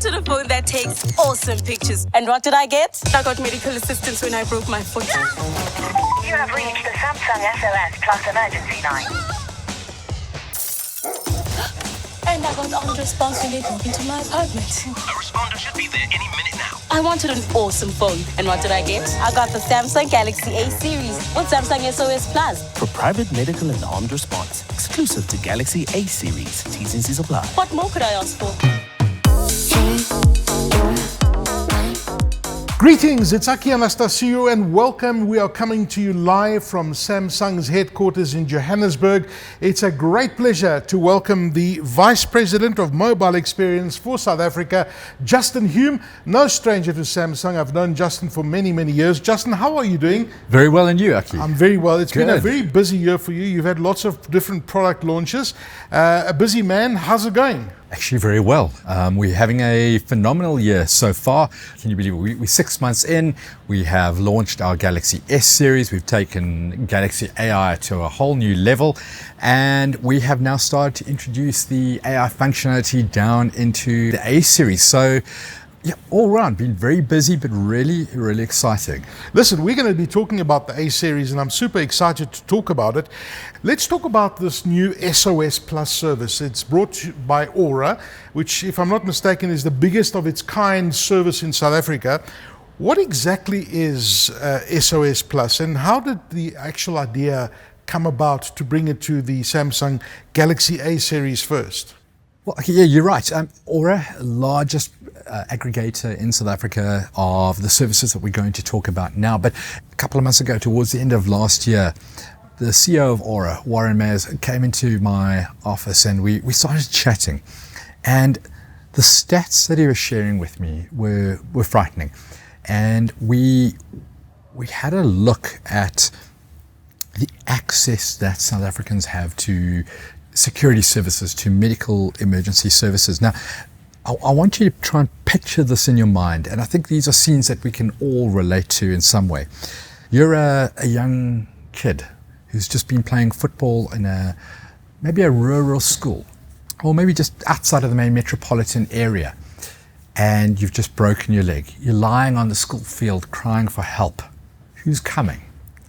wanted a phone that takes awesome pictures. And what did I get? I got medical assistance when I broke my foot. You have reached the Samsung SOS Plus emergency line. And I got on response when they broke into my apartment. A responder should be there any minute now. I wanted an awesome phone. And what did I get? I got the Samsung Galaxy A series with Samsung SOS Plus. For private, medical, and armed response, exclusive to Galaxy A series. T's and C's apply. What more could I ask for? Greetings, it's Aki Anastasiou and welcome. We are coming to you live from Samsung's headquarters in Johannesburg. It's a great pleasure to welcome the Vice President of Mobile Experience for South Africa, Justin Hume. No stranger to Samsung. I've known Justin for many, many years. Justin, how are you doing? Very well, and you, Aki? I'm very well. It's been a Good. very busy year for you. You've had lots of different product launches. A busy man. How's it going? Actually, very well. We're having a phenomenal year so far. Can you believe it? We're 6 months in. We have launched our Galaxy S series. We've taken Galaxy AI to a whole new level. And we have now started to introduce the AI functionality down into the A series. So, yeah, all around, been very busy, but really, really exciting. Listen, we're going to be talking about the A series and I'm super excited to talk about it. Let's talk about this new SOS Plus service. It's brought to you by Aura, which, if I'm not mistaken, is the biggest of its kind service in South Africa. What exactly is SOS Plus and how did the actual idea come about to bring it to the Samsung Galaxy A series first? Well, yeah, you're right. Aura, largest aggregator in South Africa of the services that we're going to talk about now. But a couple of months ago, towards the end of last year, the CEO of Aura, Warren Mayers, came into my office and we started chatting. And the stats that he was sharing with me were frightening. And we had a look at the access that South Africans have to security services, to medical emergency services. Now, I want you to try and picture this in your mind, and I think these are scenes that we can all relate to in some way. You're a young kid who's just been playing football in maybe a rural school, or maybe just outside of the main metropolitan area, and you've just broken your leg. You're lying on the school field crying for help. Who's coming?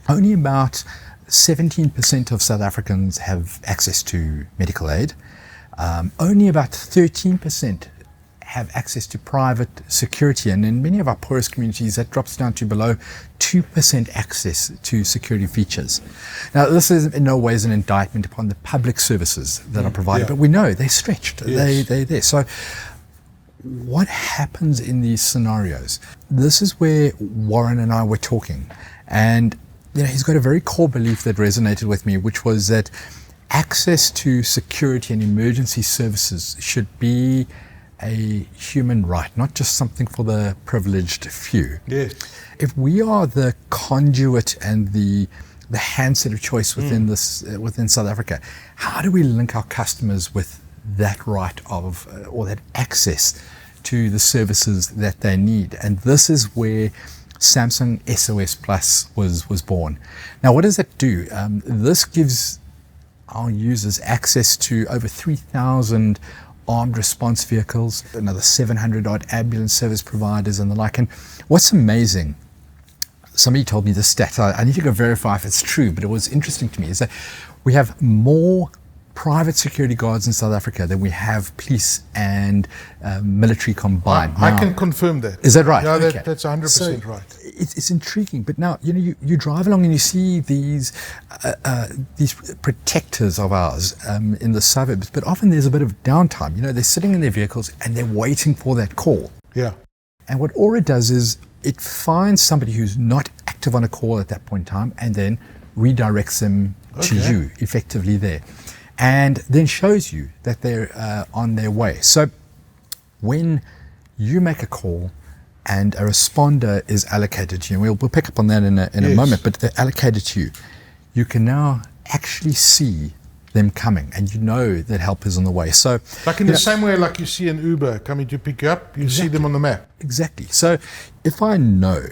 Only about 17% of South Africans have access to medical aid. Only about 13% have access to private security, and in many of our poorest communities that drops down to below 2% access to security features. Now, this is in no ways an indictment upon the public services that are provided, but we know they're stretched. Yes. They're there. So what happens in these scenarios? This is where Warren and I were talking, and he's got a very core belief that resonated with me, which was that access to security and emergency services should be a human right, not just something for the privileged few. Yes. If we are the conduit and the handset of choice within within South Africa, how do we link our customers with that right of or that access to the services that they need? And this is where Samsung SOS Plus was born. Now, what does that do? This gives our users access to over 3,000 armed response vehicles, another 700 odd ambulance service providers and the like. And what's amazing, somebody told me this stat, I need to go verify if it's true, but it was interesting to me, is that we have more private security guards in South Africa than we have police and military combined. I can confirm that. Is that right? Yeah, Okay. that's 100% So right. It's intriguing, but now you drive along and you see these protectors of ours in the suburbs, but often there's a bit of downtime. They're sitting in their vehicles and they're waiting for that call. Yeah. And what Aura does is it finds somebody who's not active on a call at that point in time and then redirects them to you effectively there. And then shows you that they're on their way. So when you make a call and a responder is allocated to you, and we'll pick up on that in a moment, but they're allocated to you, you can now actually see them coming and you know that help is on the way. So, Like in the same way like you see an Uber coming to pick you up, you see them on the map. Exactly. So if I know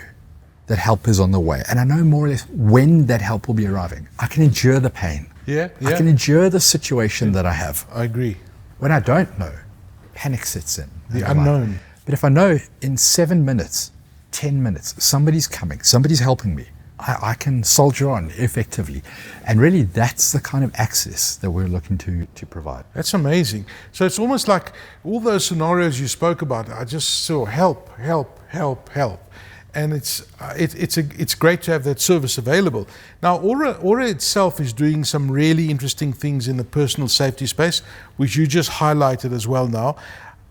that help is on the way and I know more or less when that help will be arriving, I can endure the pain. Yeah. I can endure the situation that I have. I agree. When I don't know, panic sets in. The unknown. But if I know in 7 minutes, 10 minutes, somebody's coming, somebody's helping me, I can soldier on effectively. And really, that's the kind of access that we're looking to provide. That's amazing. So it's almost like all those scenarios you spoke about are just so help. And it's great to have that service available. Now, Aura itself is doing some really interesting things in the personal safety space, which you just highlighted as well now.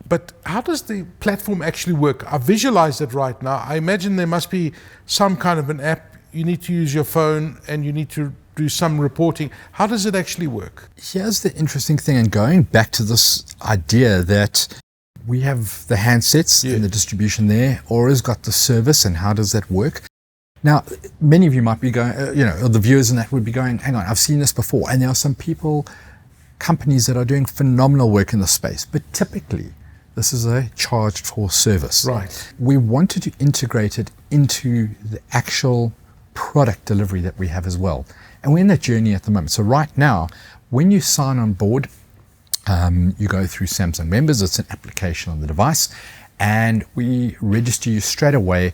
But how does the platform actually work? I visualize it right now. I imagine there must be some kind of an app. You need to use your phone and you need to do some reporting. How does it actually work? Here's the interesting thing, and going back to this idea that we have the handsets and the distribution there. Aura's got the service, and how does that work? Now, many of you might be going, or the viewers in that would be going, hang on, I've seen this before. And there are some companies that are doing phenomenal work in this space, but typically this is a charged for service. Right. We wanted to integrate it into the actual product delivery that we have as well. And we're in that journey at the moment. So right now, when you sign on board, you go through Samsung Members. It's an application on the device, and we register you straight away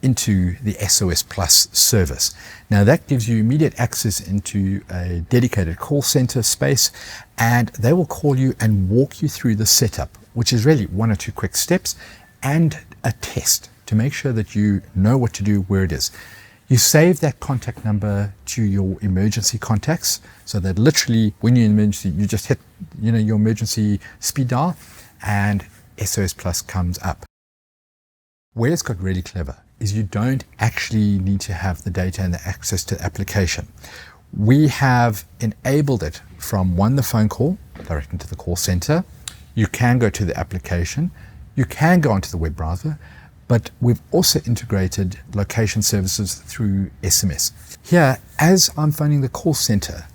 into the SOS Plus service. Now that gives you immediate access into a dedicated call center space, and they will call you and walk you through the setup, which is really 1 or 2 quick steps and a test to make sure that you know what to do, where it is. You save that contact number to your emergency contacts, so that literally when you're in emergency, you just hit your emergency speed dial and SOS Plus comes up. Where it's got really clever is you don't actually need to have the data and the access to the application. We have enabled it from the phone call directly to the call center. You can go to the application. You can go onto the web browser. But we've also integrated location services through SMS. Here, as I'm phoning the call center,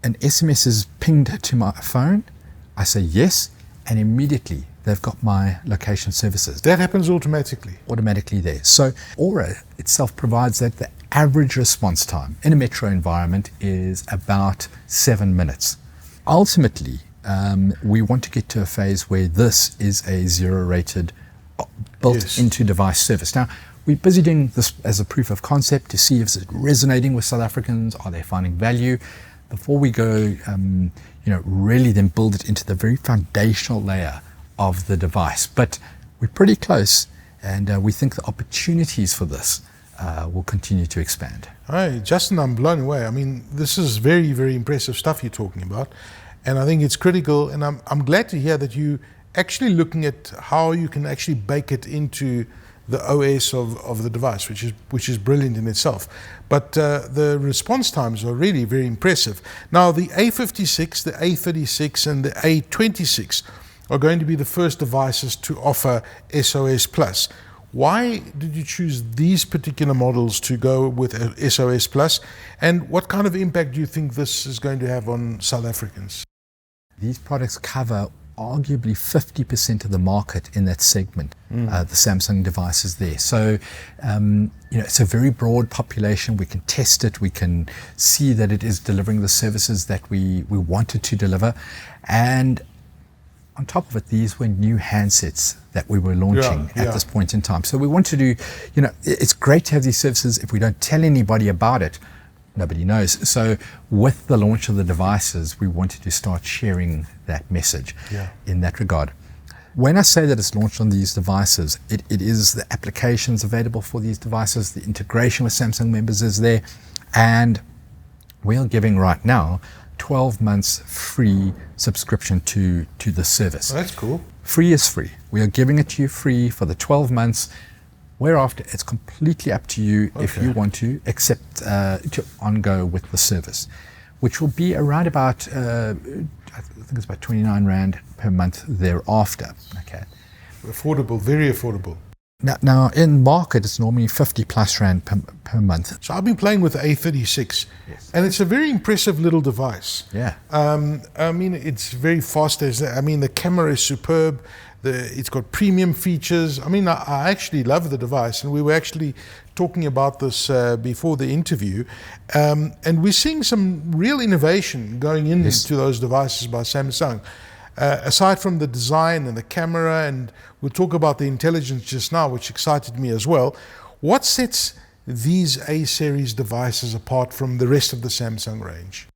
an SMS is pinged to my phone. I say yes, and immediately they've got my location services. That happens automatically. Automatically there. So Aura itself provides that the average response time in a metro environment is about 7 minutes. Ultimately, we want to get to a phase where this is a zero-rated built into device service. Now, we're busy doing this as a proof of concept to see if it's resonating with South Africans, are they finding value, before we go, really then build it into the very foundational layer of the device. But we're pretty close, and we think the opportunities for this will continue to expand. Hi, Justin, I'm blown away. I mean, this is very, very impressive stuff you're talking about, and I think it's critical, and I'm glad to hear that you actually looking at how you can actually bake it into the OS of the device, which is brilliant in itself. But the response times are really very impressive. Now, the A56, the A36, and the A26 are going to be the first devices to offer SOS Plus. Why did you choose these particular models to go with SOS Plus, and what kind of impact do you think this is going to have on South Africans? These products cover arguably 50% of the market in that segment, the Samsung devices there. So, it's a very broad population. We can test it. We can see that it is delivering the services that we wanted to deliver. And on top of it, these were new handsets that we were launching at this point in time. So we want to do, it's great to have these services. If we don't tell anybody about it, nobody knows. So with the launch of the devices, we wanted to start sharing that message in that regard. When I say that it's launched on these devices, it is the applications available for these devices, the integration with Samsung Members is there, and we are giving right now 12 months free subscription to the service. Oh, that's cool. Free is free. We are giving it to you free for the 12 months. Whereafter, it's completely up to you if you want to accept to on-go with the service, which will be around about, I think it's about 29 Rand per month thereafter. Okay. Affordable, very affordable. Now in market, it's normally 50 plus Rand per month. So I've been playing with the A36, and it's a very impressive little device. Yeah. I mean, it's very fast. The camera is superb. It's got premium features. I mean, I actually love the device, and we were actually talking about this before the interview, and we're seeing some real innovation going into those devices by Samsung. Aside from the design and the camera, and we'll talk about the intelligence just now, which excited me as well, what sets these A-series devices apart from the rest of the Samsung range?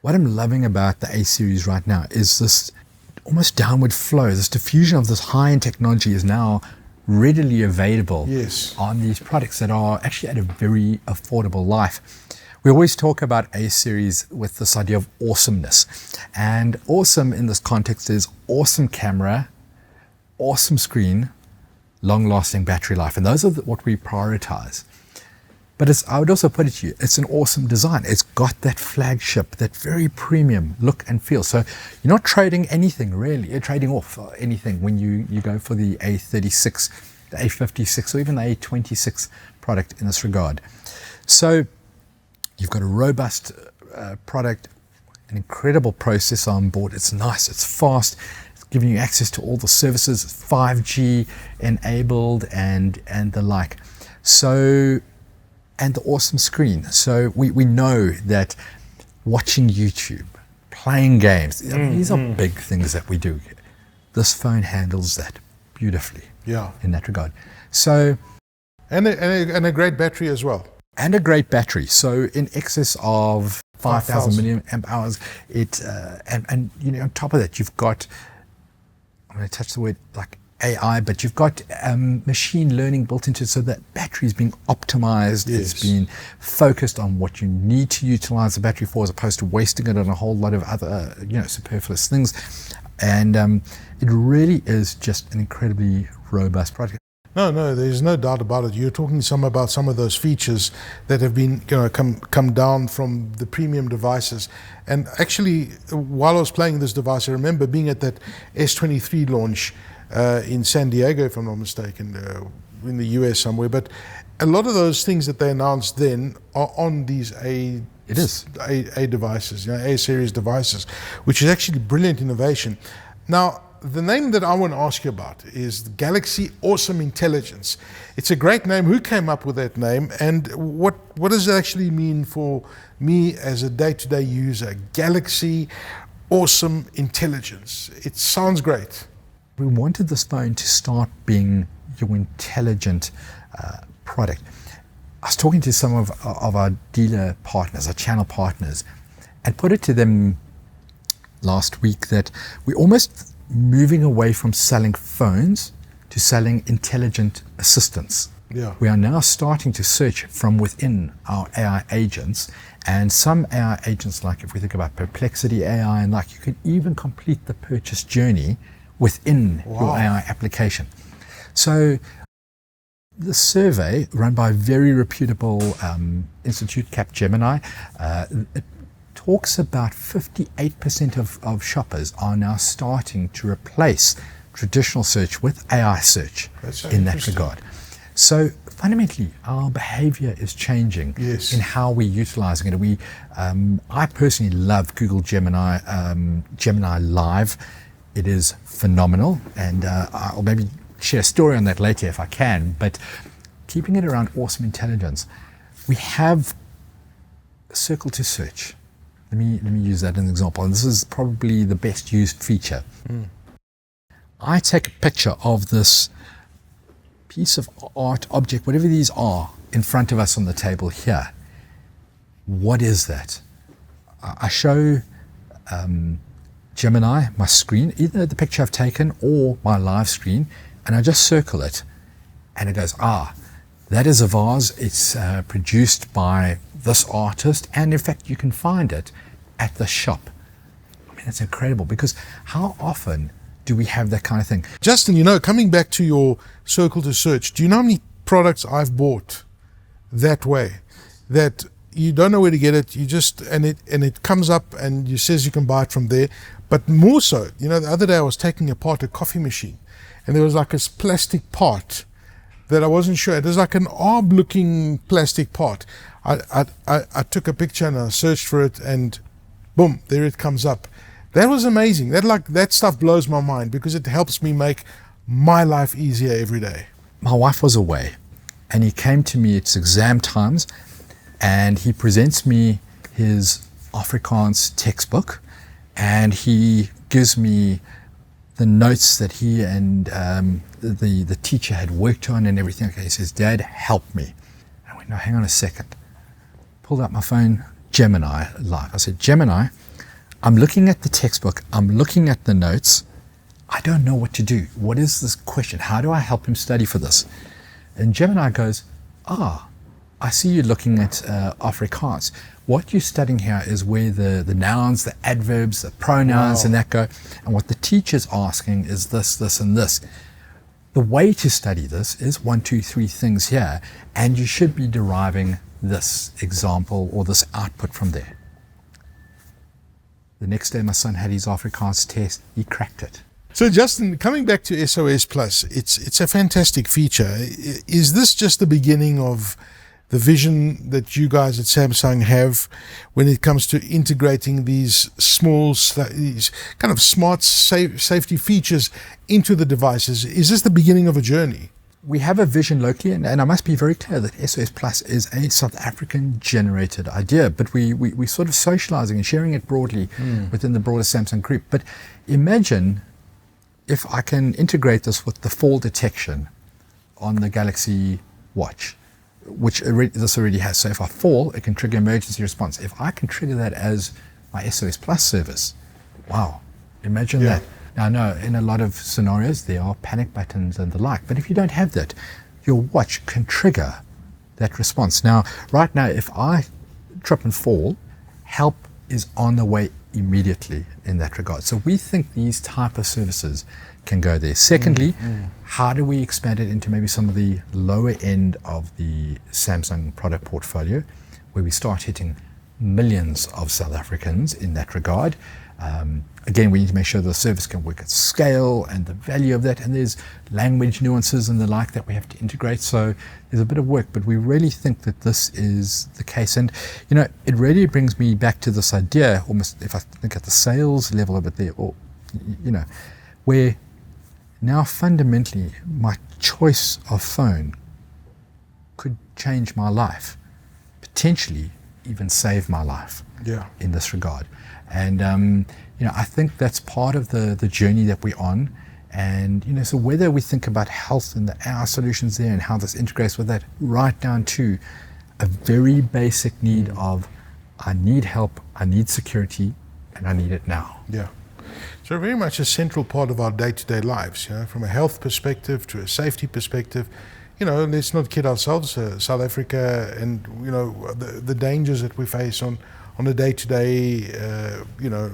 What I'm loving about the A-series right now is this almost downward flow. This diffusion of this high-end technology is now readily available on these products that are actually at a very affordable life. We always talk about A-series with this idea of awesomeness. And awesome in this context is awesome camera, awesome screen, long-lasting battery life. And those are what we prioritize. But I would also put it to you, it's an awesome design. It's got that flagship, that very premium look and feel. So you're not trading anything really. You're trading off anything when you go for the A36, the A56, or even the A26 product in this regard. So you've got a robust product, an incredible processor on board. It's nice, it's fast, it's giving you access to all the services, it's 5G enabled and the like. So, and the awesome screen. So we know that watching YouTube, playing games, these are big things that we do. This phone handles that beautifully in that regard. So, and a great battery as well. And a great battery. So in excess of 5,000 milliamp hours. And you know, on top of that, you've got, I'm going to touch the word like AI, but you've got machine learning built into it, so that battery is being optimized. It's being focused on what you need to utilize the battery for, as opposed to wasting it on a whole lot of other, superfluous things. And it really is just an incredibly robust product. No, there's no doubt about it. You're talking about some of those features that have been come down from the premium devices. And actually, while I was playing this device, I remember being at that S23 launch in San Diego, if I'm not mistaken, in the US somewhere. But a lot of those things that they announced then are on these A devices, A-series devices, which is actually brilliant innovation. Now, the name that I want to ask you about is the Galaxy Awesome Intelligence. It's a great name. Who came up with that name, and what does it actually mean for me as a day-to-day user? Galaxy Awesome Intelligence. It sounds great. We wanted this phone to start being your intelligent product. I was talking to some of our dealer partners, our channel partners, and put it to them last week that we're almost moving away from selling phones to selling intelligent assistants. We are now starting to search from within our AI agents, and some AI agents, like if we think about Perplexity AI and like, you can even complete the purchase journey within your AI application. So the survey run by a very reputable institute, Capgemini, it talks about 58% of shoppers are now starting to replace traditional search with AI search in that regard. So fundamentally, our behavior is changing in how we're utilizing it. I personally love Google Gemini, Gemini Live. It is phenomenal, and I'll maybe share a story on that later if I can, but keeping it around awesome intelligence, we have Circle to Search. Let me use that as an example, and this is probably the best used feature. I take a picture of this piece of art, object, whatever these are, in front of us on the table here. What is that? I show Gemini my screen, either the picture I've taken or my live screen, and I just circle it, and it goes, that is a vase. It's produced by this artist, and in fact you can find it at the shop. I mean, it's incredible, because how often do we have that kind of thing? Justin, coming back to your Circle to Search, do you know how many products I've bought that way, that you don't know where to get it, and it comes up and you says you can buy it from there. But more so, the other day I was taking apart a coffee machine, and there was like this plastic part that I wasn't sure. It was like an arm-looking plastic part. I took a picture and I searched for it, and boom, there it comes up. That was amazing. That stuff blows my mind, because it helps me make my life easier every day. My wife was away, and he came to me, it's exam times, and he presents me his Afrikaans textbook, and he gives me the notes that he and the teacher had worked on and everything. Okay, he says, Dad, help me. I went, no, hang on a second. Pulled out my phone, Gemini live. I said, Gemini, I'm looking at the textbook, I'm looking at the notes, I don't know what to do. What is this question? How do I help him study for this? And Gemini goes, I see you looking at Afrikaans. What you're studying here is where the nouns, the adverbs, the pronouns and that go. And what the teacher's asking is this, this, and this. The way to study this is 1, 2, 3 things here, and you should be deriving this example or this output from there. The next day my son had his Afrikaans test, he cracked it. So Justin, coming back to SOS Plus, it's a fantastic feature. Is this just the beginning of the vision that you guys at Samsung have when it comes to integrating these these kind of smart safety features into the devices? Is this the beginning of a journey? We have a vision locally, and I must be very clear that SOS Plus is a South African generated idea, but we're sort of socializing and sharing it broadly within the broader Samsung group. But imagine if I can integrate this with the fall detection on the Galaxy Watch, which this already has. So if I fall, it can trigger emergency response. If I can trigger that as my SOS Plus service, wow, imagine that. Now, I know in a lot of scenarios there are panic buttons and the like, but if you don't have that, your watch can trigger that response. Now, right now, if I trip and fall, help is on the way immediately in that regard. So we think these type of services can go there. Secondly, how do we expand it into maybe some of the lower end of the Samsung product portfolio, where we start hitting millions of South Africans in that regard? Again, we need to make sure the service can work at scale and the value of that, and there's language nuances and the like that we have to integrate, so there's a bit of work, but we really think that this is the case. And you know, it really brings me back to this idea, almost if I think at the sales level of it there, or you know, where now fundamentally my choice of phone could change my life, potentially even save my life in this regard. And you know, I think that's part of the journey that we're on. And you know, so whether we think about health and the AI solutions there and how this integrates with that, right down to a very basic need of I need help, I need security, and I need it now. Yeah. So very much a central part of our day-to-day lives, you know, from a health perspective to a safety perspective. You know, let's not kid ourselves, South Africa and, you know, the dangers that we face on a day-to-day, you know,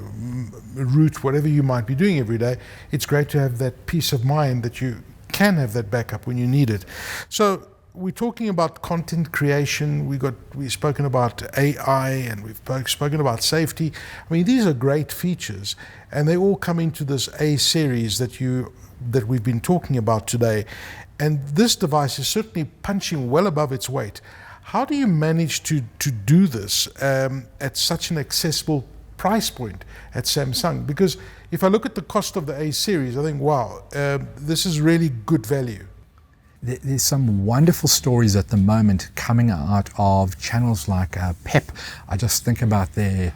route, whatever you might be doing every day. It's great to have that peace of mind that you can have that backup when you need it. So we're talking about content creation. We've spoken about AI, and we've spoken about safety. I mean, these are great features, and they all come into this A series that we've been talking about today. And this device is certainly punching well above its weight. How do you manage to do this at such an accessible price point at Samsung? Because if I look at the cost of the A series, I think, wow, this is really good value. There's some wonderful stories at the moment coming out of channels like PEP. I just think about their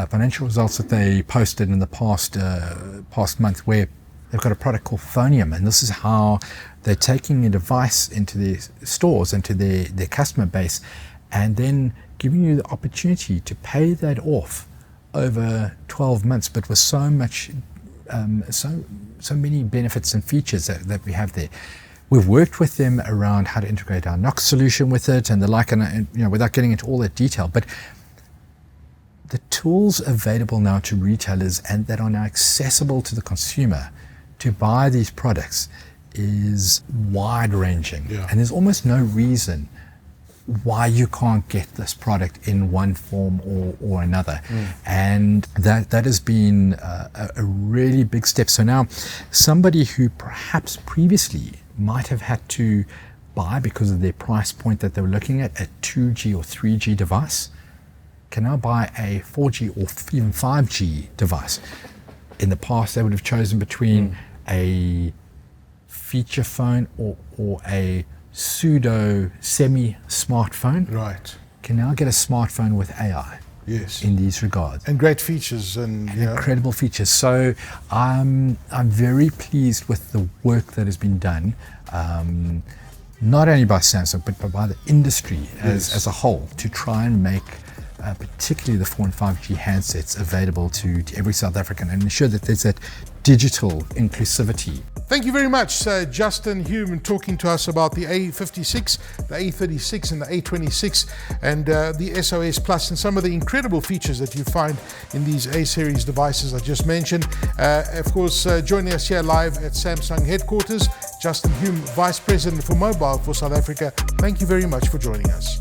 financial results that they posted in the past month, where they've got a product called Phonium, and this is how they're taking a device into their stores, into their customer base, and then giving you the opportunity to pay that off over 12 months, but with so much, so many benefits and features that we have there. We've worked with them around how to integrate our NOx solution with it and the like, and you know, without getting into all that detail, but the tools available now to retailers and that are now accessible to the consumer to buy these products is wide-ranging, and there's almost no reason why you can't get this product in one form or another. And that has been a really big step. So now somebody who perhaps previously might have had to buy, because of their price point that they were looking at, a 2G or 3G device, can now buy a 4G or even 5G device. In the past, they would have chosen between a feature phone or a pseudo semi-smartphone. Right. Can now get a smartphone with AI. Yes. in these regards. And great features and Incredible features. So I'm very pleased with the work that has been done, not only by Samsung but by the industry as a whole, to try and make particularly the 4 and 5G handsets available to every South African and ensure that there's that digital inclusivity. Thank you very much, Justin Hume, talking to us about the A56, the A36 and the A26 and the SOS Plus and some of the incredible features that you find in these A-series devices I just mentioned. Of course, joining us here live at Samsung headquarters, Justin Hume, Vice President for Mobile for South Africa. Thank you very much for joining us.